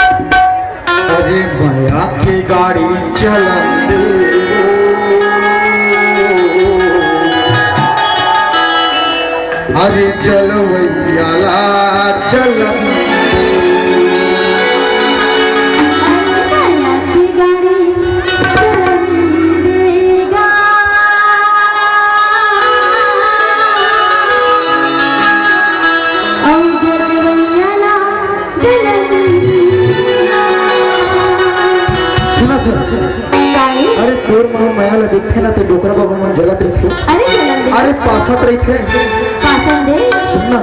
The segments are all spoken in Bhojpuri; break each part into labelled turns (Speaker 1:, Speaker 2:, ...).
Speaker 1: अरे माया की गाड़ी चलन दे, अरे जलवैयाला चलन अरे तोर मन मायाला देखते ना ते डोकरा बाबा मन जगत रही अरे पासत रही थे सुनना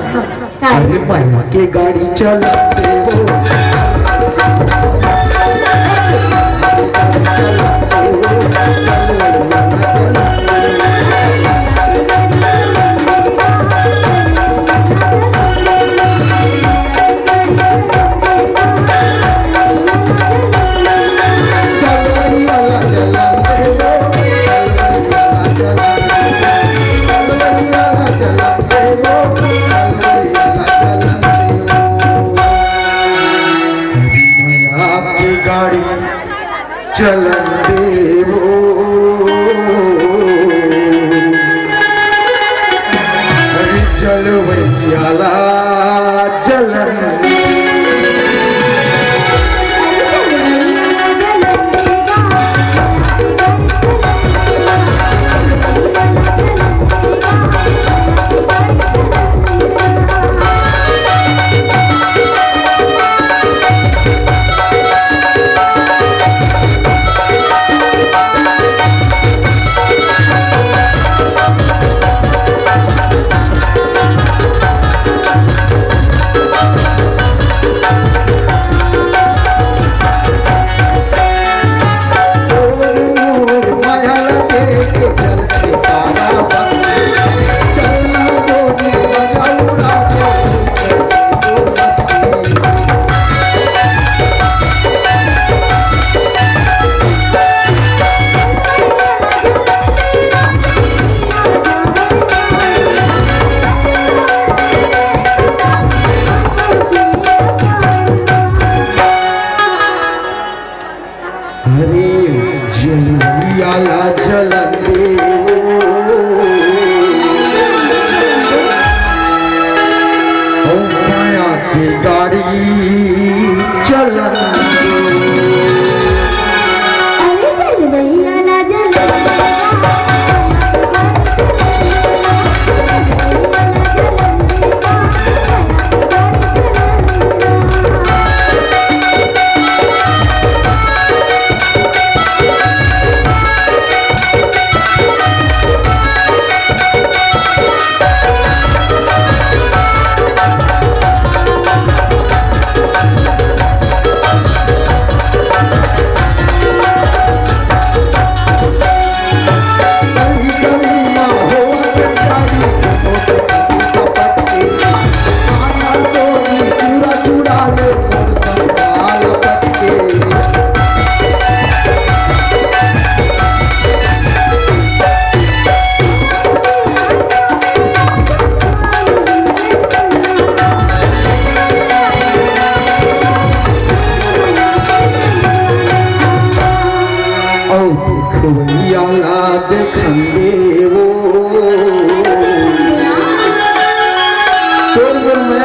Speaker 1: अरे माया के गाड़ी चल चलन देवो हरि जलवैयाला चलन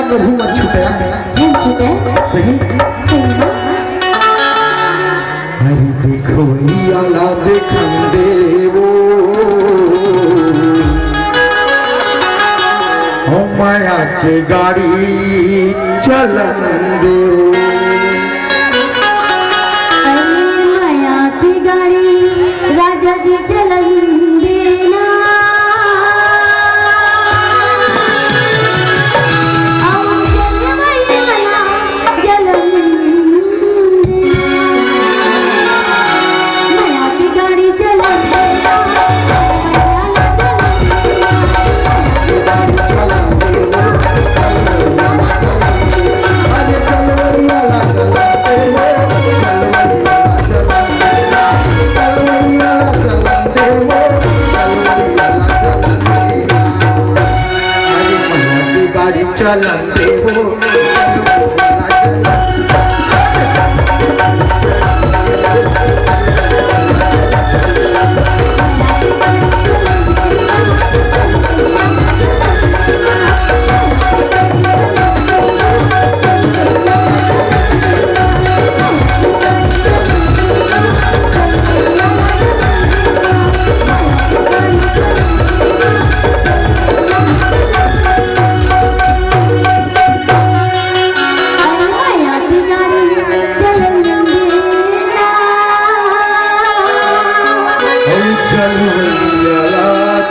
Speaker 1: प्रभु मत छुटया सही हरि देखो आला देखन देवो ओ माया के गाड़ी चलन देवो
Speaker 2: माया की गाड़ी राजा जी चलन देना
Speaker 1: चलते हो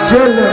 Speaker 1: चल